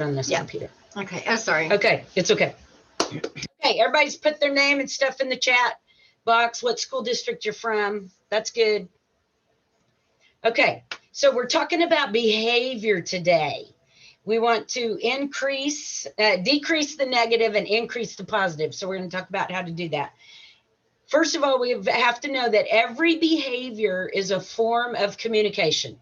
on this computer. Okay. Oh, sorry. Okay, it's okay. Okay, everybody's put their name and stuff in the chat box, what school district you're from. That's good. Okay, so we're talking about behavior today. We want to decrease the negative and increase the positive. So we're going to talk about how to do that. First of all, we have to know that every behavior is a form of communication.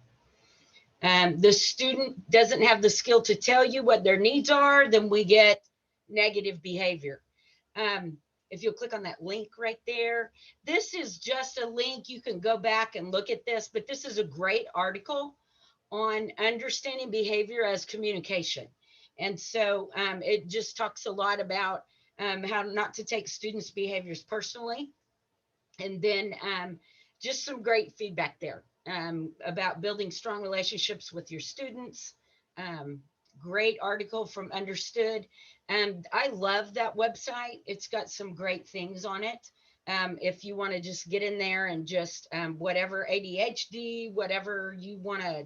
The student doesn't have the skill to tell you what their needs are, then we get negative behavior. If you'll click on that link right there, this is just a link. You can go back and look at this, but this is a great article on understanding behavior as communication. And so it just talks a lot about how not to take students' behaviors personally. And then just some great feedback there about building strong relationships with your students. Great article from Understood. And I love that website. It's got some great things on it. If you want to just get in there and just whatever ADHD, whatever you want to,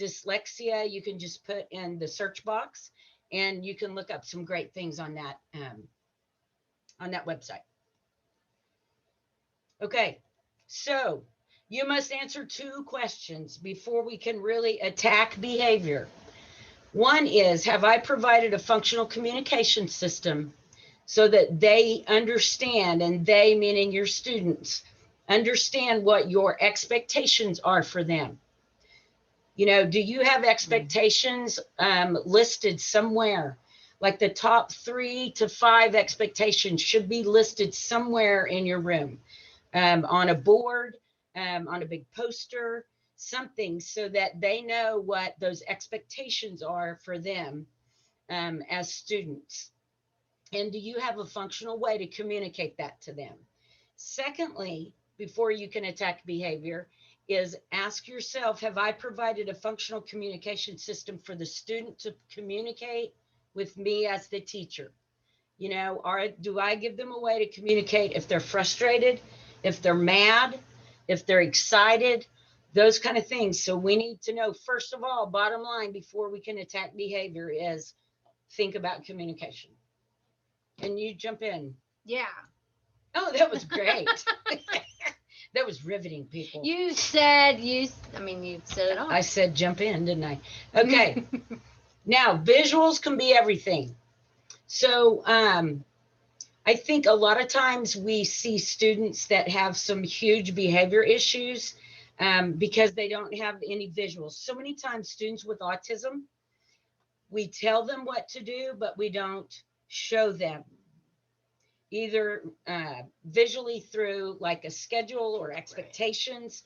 dyslexia, you can just put in the search box and you can look up some great things on that website. Okay, so you must answer 2 questions before we can really attack behavior. One is, have I provided a functional communication system so that they understand, and they meaning your students, understand what your expectations are for them? You know, do you have expectations listed somewhere? Like the top 3 to 5 expectations should be listed somewhere in your room, on a board, on a big poster, something, so that they know what those expectations are for them as students. And do you have a functional way to communicate that to them? Secondly, before you can attack behavior, is ask yourself, have I provided a functional communication system for the student to communicate with me as the teacher? You know, do I give them a way to communicate if they're frustrated, if they're mad, if they're excited, those kind of things. So we need to know, first of all, bottom line, before we can attack behavior, is think about communication. Can you jump in? Yeah. Oh, that was great. That was riveting, people. You said you said it all. I said jump in, didn't I? Okay. Now, visuals can be everything. So I think a lot of times we see students that have some huge behavior issues because they don't have any visuals. So many times students with autism, we tell them what to do, but we don't show them, either visually through like a schedule or expectations,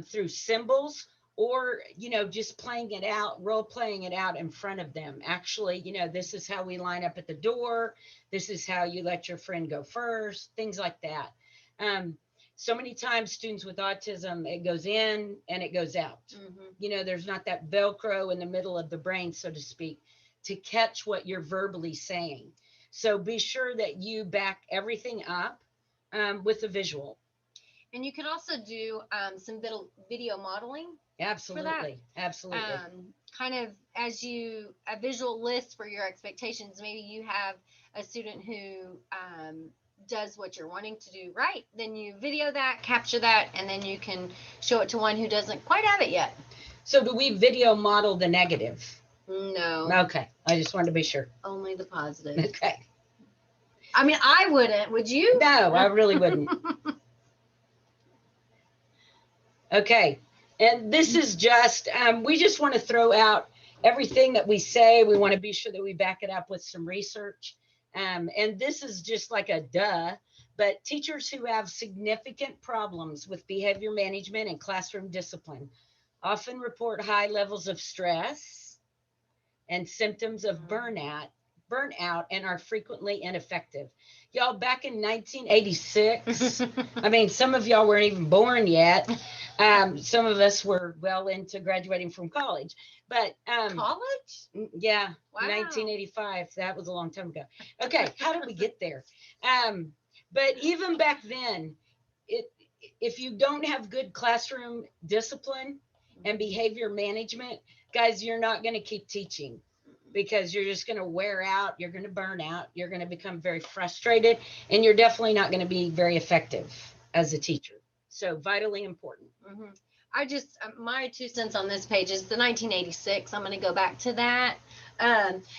through symbols, or, you know, just playing it out, role playing it out in front of them. Actually, you know, this is how we line up at the door. This is how you let your friend go first, things like that. So many times students with autism, it goes in and it goes out. You know, there's not that Velcro in the middle of the brain, so to speak, to catch what you're verbally saying. So be sure that you back everything up with a visual. And you can also do some video modeling. Absolutely. Absolutely. Kind of as a visual list for your expectations. Maybe you have a student who does what you're wanting to do right. Then you video that, capture that, and then you can show it to one who doesn't quite have it yet. So do we video model the negative? No. Okay. I just wanted to be sure. Only the positive. Okay. I mean, I wouldn't. Would you? No, I really wouldn't. Okay. And this is just, we just want to throw out everything that we say. We want to be sure that we back it up with some research. And this is just like a duh, but teachers who have significant problems with behavior management and classroom discipline often report high levels of stress and symptoms of burnout, and are frequently ineffective. Y'all, back in 1986, I mean, some of y'all weren't even born yet. Some of us were well into graduating from college, but college? Yeah, wow. 1985. That was a long time ago. Okay, how did we get there? But even back then, if you don't have good classroom discipline and behavior management, guys, you're not going to keep teaching. because you're just going to wear out, you're going to burn out, you're going to become very frustrated, and you're definitely not going to be very effective as a teacher. So vitally important. Mm-hmm. I just, my 2 cents on this page is the 1986. I'm going to go back to that.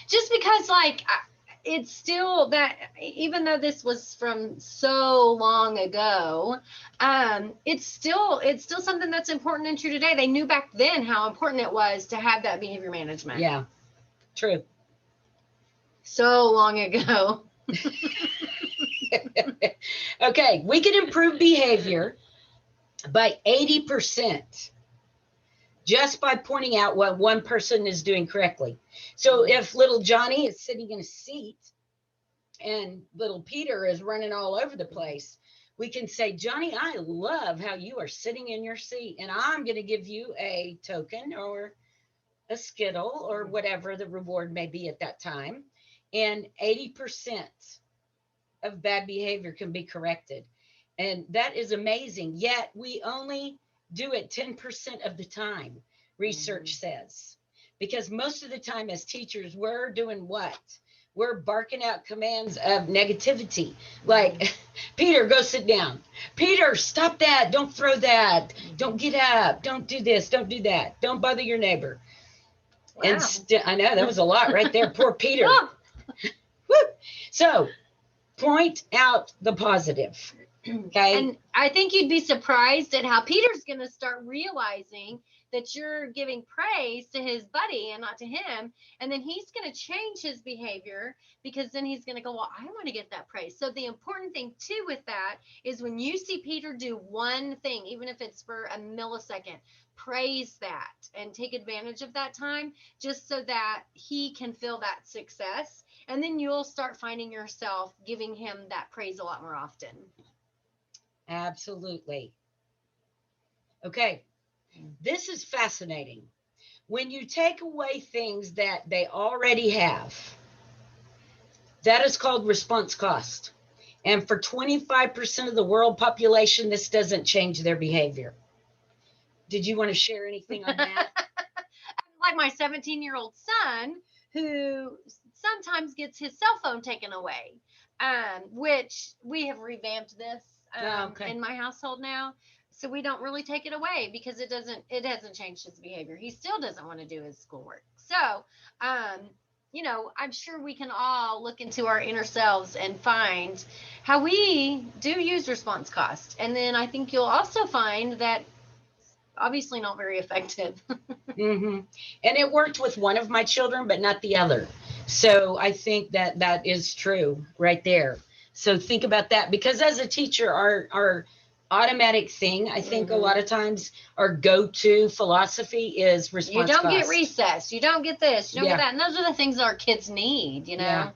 Just because, like, it's still that, even though this was from so long ago, it's still something that's important and true today. They knew back then how important it was to have that behavior management. Yeah, true. So long ago. Okay, we can improve behavior by 80% just by pointing out what one person is doing correctly. So if little Johnny is sitting in a seat and little Peter is running all over the place, we can say, Johnny, I love how you are sitting in your seat, and I'm going to give you a token or a Skittle or whatever the reward may be at that time. And 80% of bad behavior can be corrected. And that is amazing. Yet we only do it 10% of the time, research says. Because most of the time as teachers, we're doing what? We're barking out commands of negativity. Like, Peter, go sit down. Peter, stop that. Don't throw that. Don't get up. Don't do this. Don't do that. Don't bother your neighbor. Wow. And I know that was a lot right there. Poor Peter. Woo. So point out the positive. Okay. And I think you'd be surprised at how Peter's going to start realizing that you're giving praise to his buddy and not to him. And then he's going to change his behavior, because then he's going to go, well, I want to get that praise. So the important thing too with that is when you see Peter do one thing, even if it's for a millisecond, praise that and take advantage of that time, just so that he can feel that success. And then you'll start finding yourself giving him that praise a lot more often. Absolutely. Okay. This is fascinating. When you take away things that they already have, that is called response cost. And for 25% of the world population, this doesn't change their behavior. Did you want to share anything on that? Like my 17-year-old son, who sometimes gets his cell phone taken away, which we have revamped this in my household now. So we don't really take it away because it hasn't changed his behavior. He still doesn't want to do his schoolwork. So, I'm sure we can all look into our inner selves and find how we do use response cost. And then I think you'll also find that obviously not very effective. Mm-hmm. And it worked with one of my children, but not the other. So I think that is true right there. So think about that, because as a teacher, our automatic thing, I think a lot of times our go-to philosophy is response You don't cost. get recess. You don't get this. You don't get that. And those are the things that our kids need, Yeah.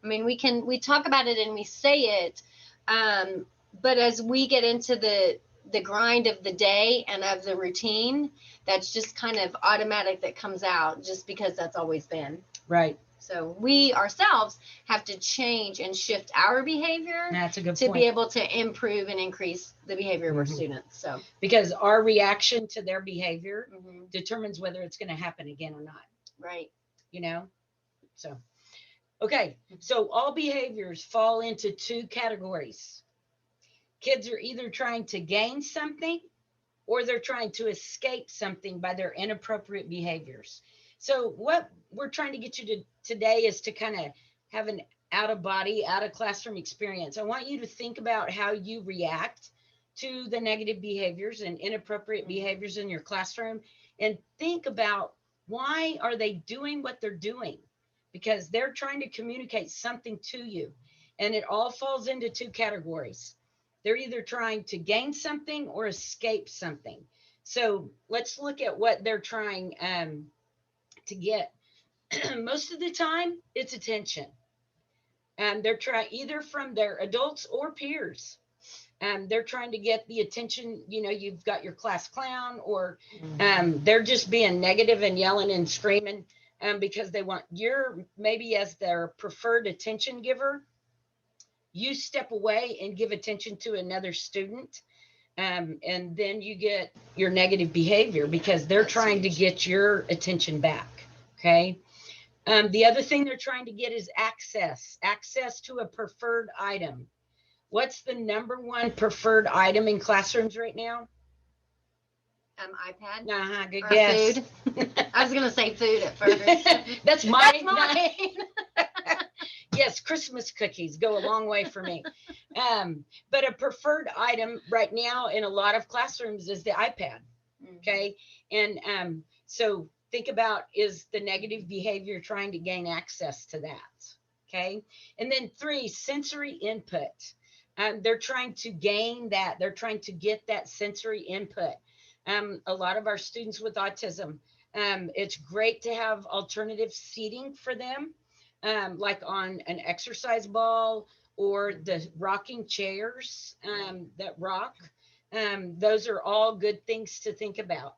I mean, we talk about it and we say it. But as we get into the grind of the day and of the routine, that's just kind of automatic that comes out just because that's always been. Right. So we ourselves have to change and shift our behavior That's a good to point. be able to improve and increase the behavior of our students. So because our reaction to their behavior determines whether it's going to happen again or not. Right. So, okay. So all behaviors fall into two categories. Kids are either trying to gain something or they're trying to escape something by their inappropriate behaviors. So what we're trying to get you to today is to kind of have an out of classroom experience. I want you to think about how you react to the negative behaviors and inappropriate behaviors in your classroom, and think about why are they doing what they're doing? Because they're trying to communicate something to you. And it all falls into two categories. They're either trying to gain something or escape something. So let's look at what they're trying to get. Most of the time, it's attention. They're trying either from their adults or peers. They're trying to get the attention. You've got your class clown, or they're just being negative and yelling and screaming because they want maybe as their preferred attention giver. You step away and give attention to another student, and then you get your negative behavior because they're trying to get your attention back. Okay. The other thing they're trying to get is access to a preferred item. What's the number one preferred item in classrooms right now? iPad. Good or guess. Food. I was gonna say food at first. That's mine. That's mine. Yes, Christmas cookies go a long way for me. But a preferred item right now in a lot of classrooms is the iPad. Okay. And so think about, is the negative behavior trying to gain access to that? Okay. And then 3, sensory input. They're trying to gain that. They're trying to get that sensory input. A lot of our students with autism, it's great to have alternative seating for them, like on an exercise ball or the rocking chairs that rock. Those are all good things to think about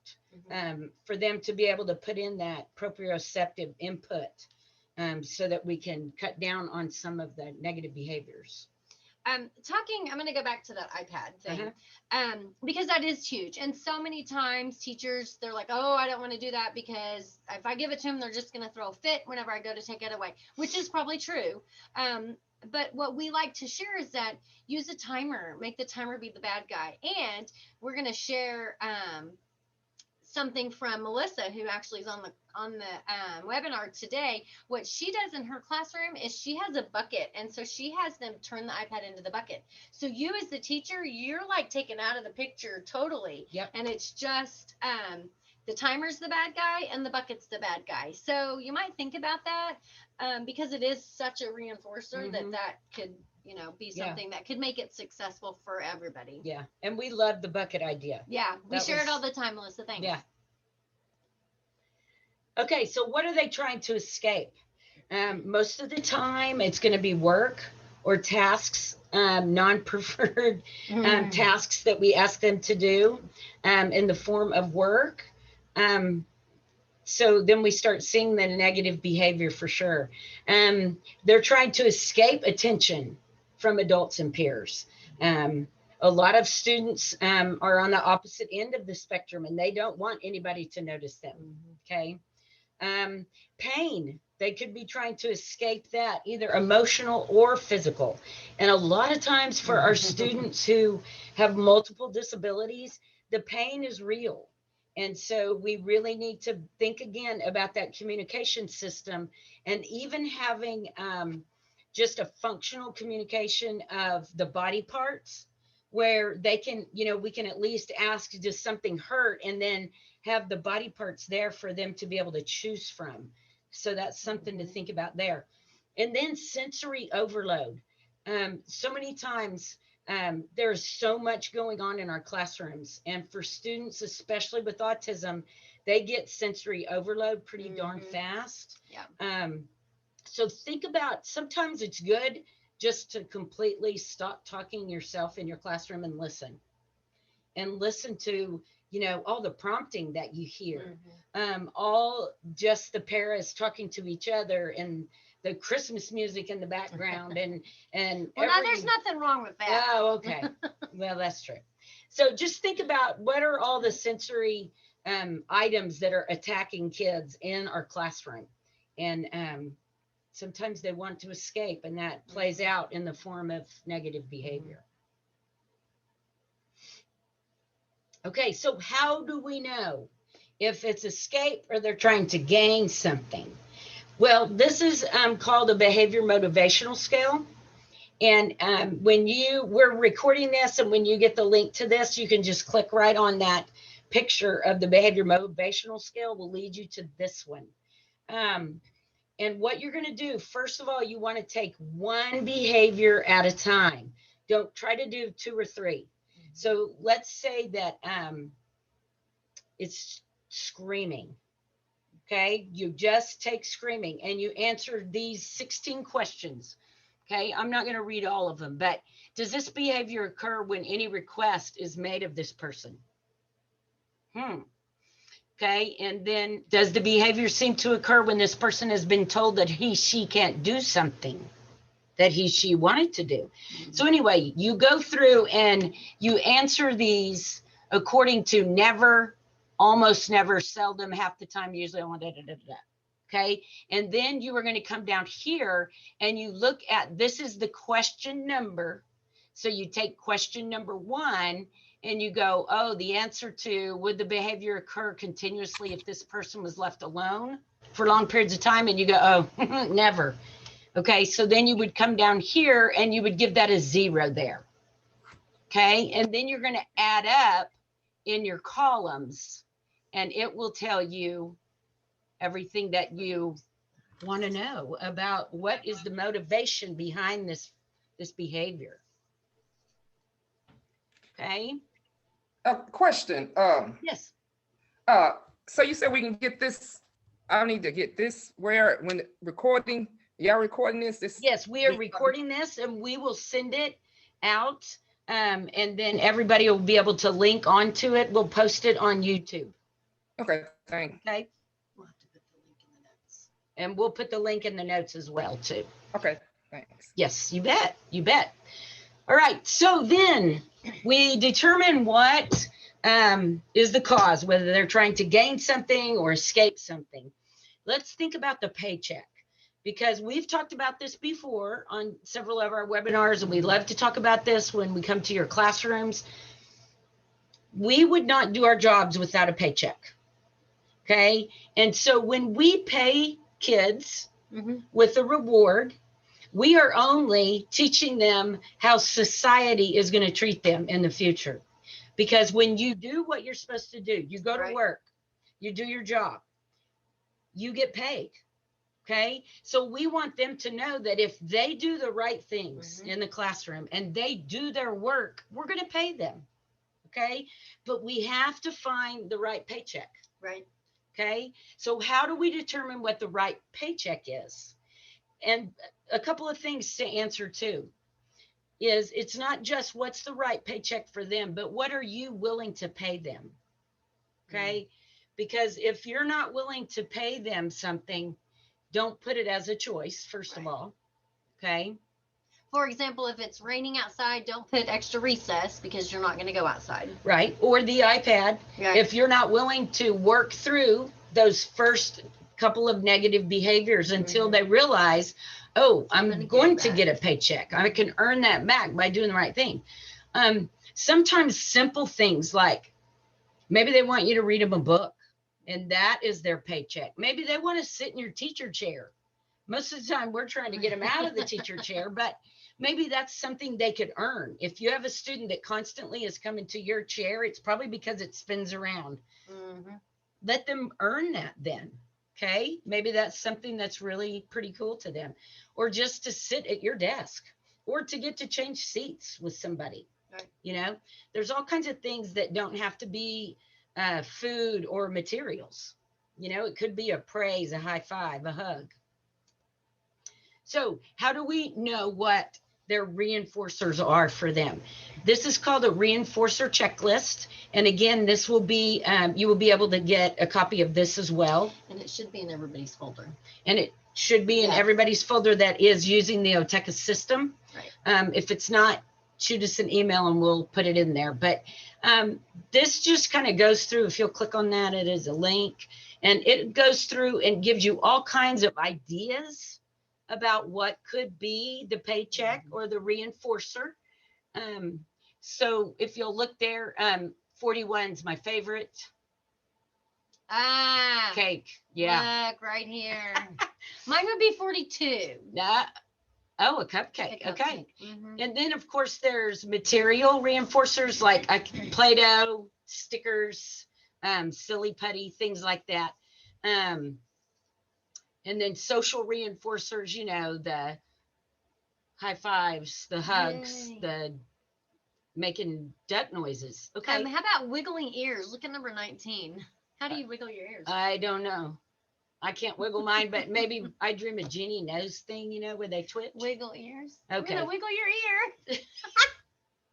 for them to be able to put in that proprioceptive input so that we can cut down on some of the negative behaviors. I'm going to go back to that iPad thing because that is huge. And so many times teachers, they're like, oh, I don't want to do that because if I give it to them, they're just going to throw a fit whenever I go to take it away, which is probably true. But what we like to share is that use a timer, make the timer be the bad guy. And we're going to share something from Melissa, who actually is on the webinar today. What she does in her classroom is she has a bucket, and so she has them turn the iPad into the bucket. So you as the teacher, you're like taken out of the picture totally. Yep. And it's just the timer's the bad guy and the bucket's the bad guy. So you might think about that because it is such a reinforcer that could be something that could make it successful for everybody. Yeah. And we love the bucket idea. Yeah. We share it all the time, Melissa. Thanks. Yeah. Okay. So what are they trying to escape? Most of the time it's going to be work or tasks, non-preferred tasks that we ask them to do in the form of work. So then we start seeing the negative behavior for sure. They're trying to escape attention from adults and peers. A lot of students are on the opposite end of the spectrum and they don't want anybody to notice them. Okay. Pain, they could be trying to escape that, either emotional or physical. And a lot of times for our students who have multiple disabilities, the pain is real. And so we really need to think again about that communication system, and even having just a functional communication of the body parts where they can, we can at least ask, does something hurt? And then have the body parts there for them to be able to choose from. So that's something to think about there. And then sensory overload. So many times there's so much going on in our classrooms, and for students, especially with autism, they get sensory overload pretty darn fast. Yeah. So think about, sometimes it's good just to completely stop talking yourself in your classroom and listen to, all the prompting that you hear, all just the paras talking to each other and the Christmas music in the background and well, there's nothing wrong with that. Oh, okay. Well, that's true. So just think about, what are all the sensory items that are attacking kids in our classroom? And sometimes they want to escape, and that plays out in the form of negative behavior. Okay, so how do we know if it's escape or they're trying to gain something? Well, this is called a behavior motivational scale. And we're recording this, and when you get the link to this, you can just click right on that picture of the behavior motivational scale. Will lead you to this one. And what you're going to do, first of all, you want to take one behavior at a time. Don't try to do 2 or 3. So let's say that it's screaming. Okay, you just take screaming and you answer these 16 questions. Okay, I'm not going to read all of them, but does this behavior occur when any request is made of this person? Okay, and then does the behavior seem to occur when this person has been told that she can't do something that she wanted to do? So anyway, you go through and you answer these according to never, almost never, seldom, half the time, usually. Okay. And then you are going to come down here and you look at, this is the question number. So you take question number 1 and you go, oh, the answer to, would the behavior occur continuously if this person was left alone for long periods of time? And you go, oh, never. Okay. So then you would come down here and you would give that a 0 there. Okay. And then you're going to add up in your columns and it will tell you everything that you want to know about what is the motivation behind this behavior. Okay. Question. Yes. So you said we can get this. I need to get this where when recording. Y'all recording this? Yes, we are recording this and we will send it out. And then everybody will be able to link onto it. We'll post it on YouTube. Okay. Thanks. Okay. We'll have to put the link in the notes. And we'll put the link in the notes as well too. Okay. Thanks. Yes, you bet. You bet. All right. So then we determine what is the cause, whether they're trying to gain something or escape something. Let's think about the paycheck, because we've talked about this before on several of our webinars, and we love to talk about this when we come to your classrooms. We would not do our jobs without a paycheck. Okay. And so when we pay kids with a reward, we are only teaching them how society is going to treat them in the future. Because when you do what you're supposed to do, you go to work, you do your job, you get paid. Okay. So we want them to know that if they do the right things in the classroom and they do their work, we're going to pay them. Okay. But we have to find the right paycheck. Right. Okay. So how do we determine what the right paycheck is? And a couple of things to answer too is it's not just what's the right paycheck for them, but what are you willing to pay them? Okay. Because if you're not willing to pay them something, don't put it as a choice, first of all. Okay. For example, if it's raining outside, don't put extra recess because you're not going to go outside. Right. Or the iPad. Right. If you're not willing to work through those first couple of negative behaviors until they realize, oh, I'm going to get a paycheck. I can earn that back by doing the right thing. Sometimes simple things like maybe they want you to read them a book and that is their paycheck. Maybe they want to sit in your teacher chair. Most of the time we're trying to get them out of the teacher chair, but maybe that's something they could earn. If you have a student that constantly is coming to your chair, it's probably because it spins around. Let them earn that then. Okay. Maybe that's something that's really pretty cool to them, or just to sit at your desk or to get to change seats with somebody. Right. You know, there's all kinds of things that don't have to be food or materials. You know, it could be a praise, a high five, a hug. So how do we know what their reinforcers are for them? This is called a reinforcer checklist. And again, this will be, you will be able to get a copy of this as well. And it should be in everybody's folder. And it should be in everybody's folder that is using the OTECA system. Right. If it's not, shoot us an email and we'll put it in there. But this just kind of goes through, if you'll click on that, it is a link. And it goes through and gives you all kinds of ideas about what could be the paycheck or the reinforcer. So if you'll look there, 41 is my favorite. Cake. Yeah. Look right here. Mine would be 42. Oh, a cupcake. Okay. And then of course there's material reinforcers like Play-Doh, stickers, silly putty, things like that. And then social reinforcers, you know, the high fives, the hugs, the making duck noises. Okay. How about wiggling ears? Look at number 19. How do you wiggle your ears? I don't know. I can't wiggle mine, but maybe I dream a genie nose thing, you know, where they twitch. Wiggle ears? Okay. I'm gonna wiggle your ear.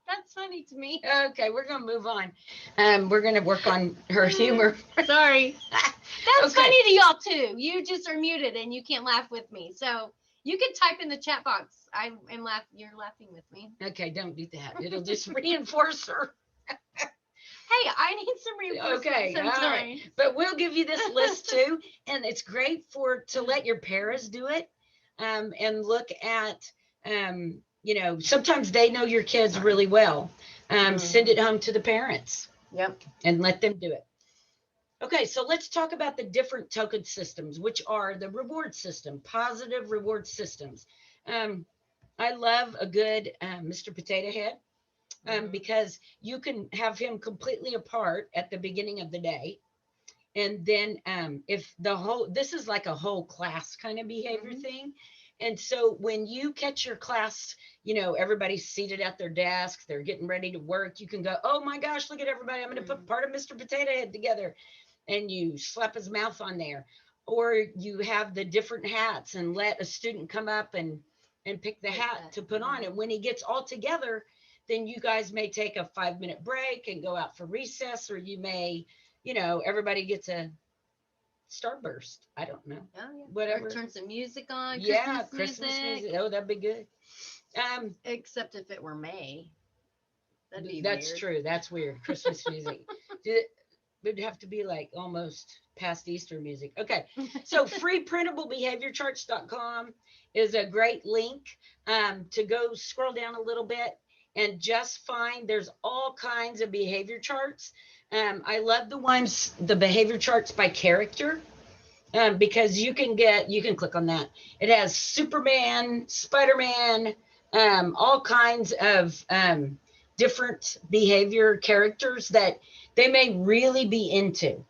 That's funny to me. Okay, we're gonna move on. We're gonna work on her humor. Sorry. That's funny to y'all too. You just are muted and you can't laugh with me. So you can type in the chat box. I am laughing. You're laughing with me. Okay, don't do that. It'll just reinforce her. Hey, I need some reinforcement Okay, all sometimes. right. But we'll give you this list too. And it's great to let your parents do it. And look at, sometimes they know your kids really well. Send it home to the parents. Yep. And let them do it. Okay, so let's talk about the different token systems, which are the reward system, positive reward systems. I love a good Mr. Potato Head because you can have him completely apart at the beginning of the day. And then if this is like a whole class kind of behavior thing. And so when you catch your class, everybody's seated at their desks, they're getting ready to work. You can go, oh my gosh, look at everybody. I'm going to put part of Mr. Potato Head together. And you slap his mouth on there. Or you have the different hats and let a student come up and pick the hat to put on. And when he gets all together, then you guys may take a 5-minute break and go out for recess, or you may, everybody gets a starburst. I don't know. Oh, yeah. Whatever. Or turn some music on. Yeah, Christmas music. Oh, that'd be good. Except if it were May. That'd be That's weird. true. That's weird. Christmas music. It'd have to be like almost past Easter music. Okay. So freeprintable.behaviorcharts.com is a great link to go scroll down a little bit and just find there's all kinds of behavior charts. I love the behavior charts by character because you can click on that. It has Superman, Spider-Man, all kinds of different behavior characters that they may really be into.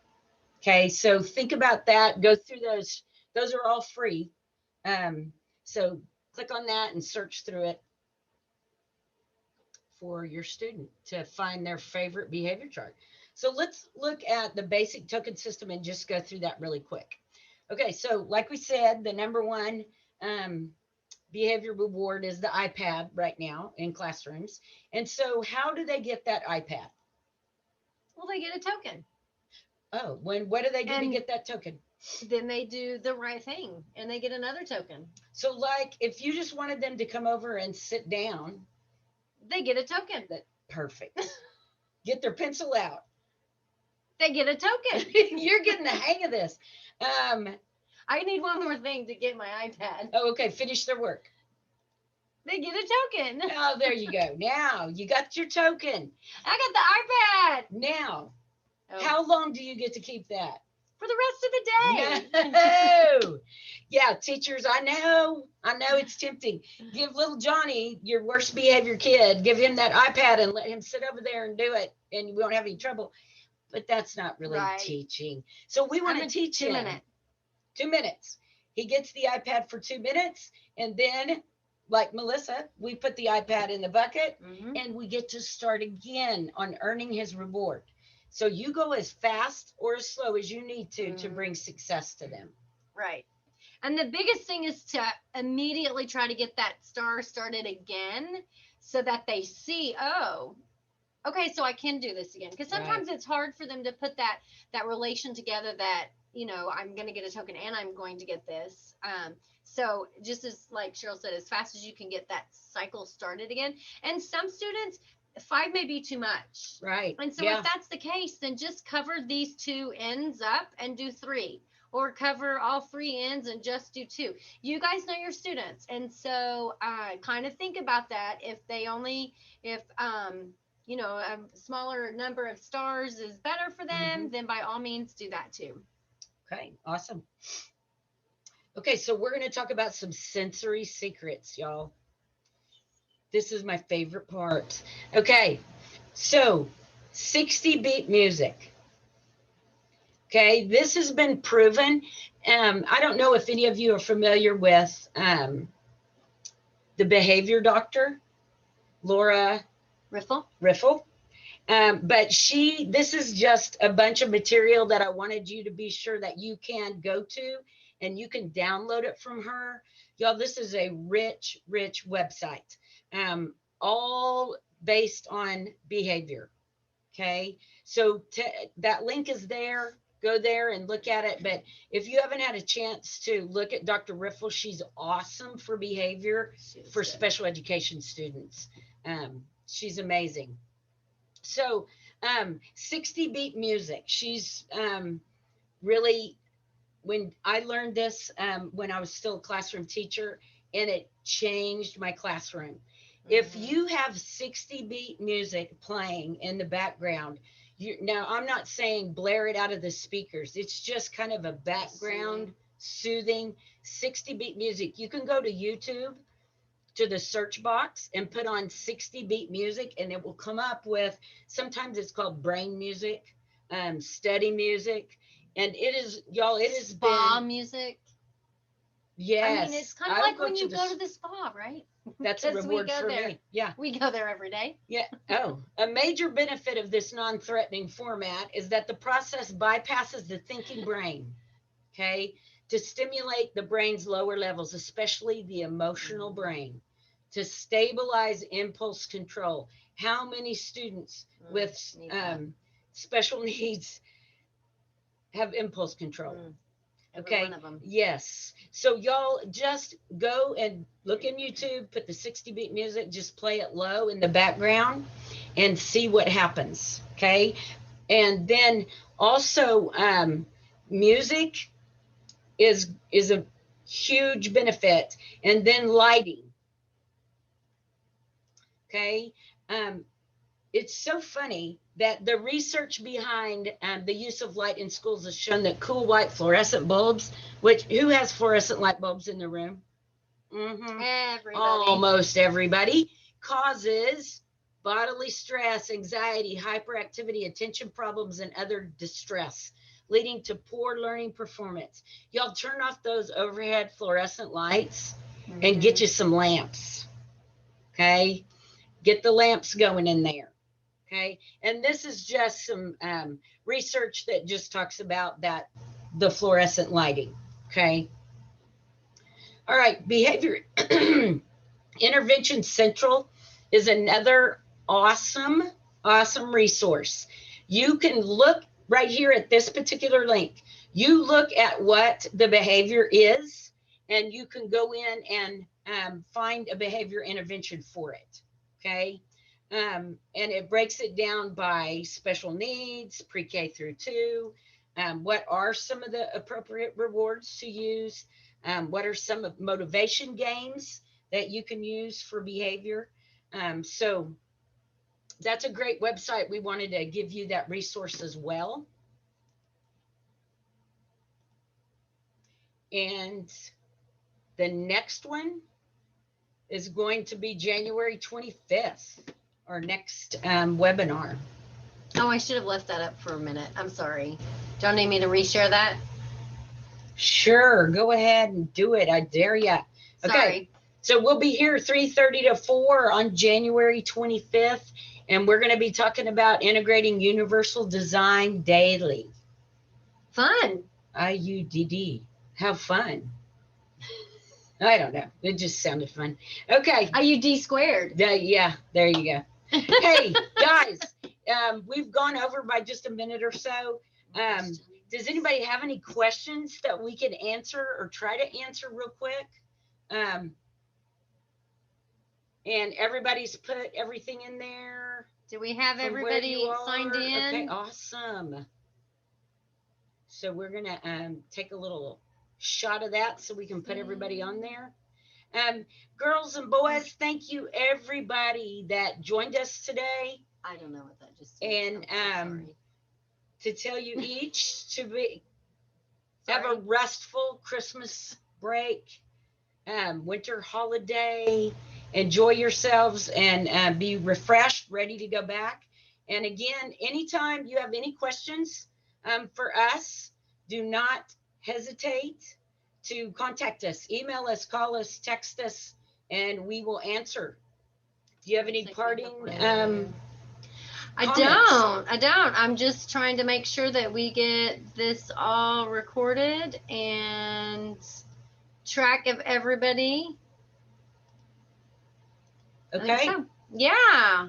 Okay, so think about that. Go through those. Those are all free. So click on that and search through it for your student to find their favorite behavior chart. So let's look at the basic token system and just go through that really quick. Okay, so like we said, the number one behavior reward is the iPad right now in classrooms. And so how do they get that iPad? Well, they get a token. Oh, what do they do to get that token? Then they do the right thing and they get another token. So like if you just wanted them to come over and sit down, they get a token. Perfect. Get their pencil out. They get a token. You're getting the hang of this. I need one more thing to get my iPad. Oh, okay. Finish their work. They get a token. Oh, there you go. Now you got your token. I got the iPad. Now, how long do you get to keep that? For the rest of the day. No. Yeah, teachers, I know it's tempting. Give little Johnny, your worst behavior kid, give him that iPad and let him sit over there and do it, and we won't have any trouble. But that's not really teaching. So we want to teach him. 2 minutes. 2 minutes. He gets the iPad for 2 minutes, and then, like Melissa, we put the iPad in the bucket, and we get to start again on earning his reward. So you go as fast or as slow as you need to bring success to them. Right. And the biggest thing is to immediately try to get that star started again so that they see, oh, okay, so I can do this again. Because sometimes it's hard for them to put that relation together that, I'm going to get a token and I'm going to get this. So just as like Cheryl said, as fast as you can get that cycle started again. And some students, 5 may be too much. Right. And so if that's the case, then just cover these 2 ends up and do 3. Or cover all 3 ends and just do 2. You guys know your students. And so kind of think about that. If a smaller number of stars is better for them, then by all means do that too. Okay, awesome. Okay, so we're going to talk about some sensory secrets, y'all. This is my favorite part. Okay, so 60 beat music. Okay, this has been proven. I don't know if any of you are familiar with the behavior doctor, Laura Riffle. But this is just a bunch of material that I wanted you to be sure that you can go to and you can download it from her. Y'all, this is a rich website, all based on behavior. Okay, so that link is there. Go there and look at it. But if you haven't had a chance to look at Dr. Riffle, she's awesome for behavior for special education students. She's amazing. So 60 beat music. She's really, when I learned this when I was still a classroom teacher, and it changed my classroom. If you have 60 beat music playing in the background, now I'm not saying blare it out of the speakers. It's just kind of a background soothing 60 beat music. You can go to YouTube to the search box and put on 60 beat music, and it will come up with, sometimes it's called brain music, study music. And it is, y'all, it has Spa been, music. yes. I mean, it's kind of like when you go to the spa, right? That's a 'Cause we reward go for there. me. Yeah. We go there every day. Yeah. Oh, a major benefit of this non-threatening format is that the process bypasses the thinking brain, okay, to stimulate the brain's lower levels, especially the emotional brain, to stabilize impulse control. How many students with special needs have impulse control? Every one of them. Yes. So y'all just go and look in YouTube, put the 60 beat music, just play it low in the background and see what happens. Okay. And then also music is a huge benefit. And then lighting. Okay. It's so funny that the research behind the use of light in schools has shown that cool white fluorescent bulbs, which, who has fluorescent light bulbs in the room? Everybody. Almost everybody. Causes bodily stress, anxiety, hyperactivity, attention problems, and other distress, leading to poor learning performance. Y'all turn off those overhead fluorescent lights and get you some lamps. Okay. Get the lamps going in there. Okay. And this is just some research that just talks about that, the fluorescent lighting. Okay. All right. Behavior Intervention Central is another awesome resource. You can look right here at this particular link. You look at what the behavior is, and you can go in and find a behavior intervention for it. Okay. And it breaks it down by special needs, pre-K through 2. What are some of the appropriate rewards to use? What are some of motivation games that you can use for behavior? So that's a great website. We wanted to give you that resource as well. And the next one is going to be January 25th, our next webinar. Oh, I should have left that up for a minute. I'm sorry. Do y'all need me to reshare that? Sure, go ahead and do it. I dare ya. Okay, Sorry. so we'll be here 3:30 to 4 on January 25th, and we're going to be talking about integrating universal design daily. Fun. IUDD. How fun. I don't know. It just sounded fun. Okay. IUD squared. Yeah, there you go. Hey, guys, we've gone over by just a minute or so. Does anybody have any questions that we can answer or try to answer real quick? And everybody's put everything in there. Do we have everybody signed in? Okay, awesome. So we're gonna take a little shot of that so we can put everybody on there. Girls and boys, thank you everybody that joined us today. I don't know what that just said. And to tell you each to have a restful Christmas break, winter holiday, enjoy yourselves, and be refreshed, ready to go back. And again, anytime you have any questions for us, do not hesitate to contact us, email us, call us, text us, and we will answer. Do you have any parting I don't. I'm just trying to make sure that we get this all recorded and track of everybody. Okay. So. Yeah.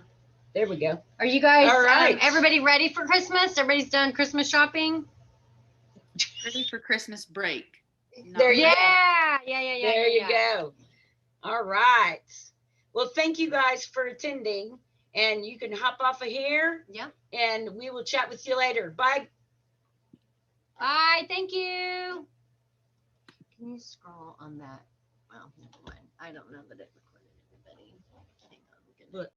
There we go. Are you guys, all right. Everybody ready for Christmas? Everybody's done Christmas shopping? Ready for Christmas break. There you go. Yeah. There you go. All right. Well, thank you guys for attending. and you can hop off of here. Yep. And we will chat with you later. Bye. Bye. Thank you. Can you scroll on that? Well, never mind. I don't know that it recorded everybody.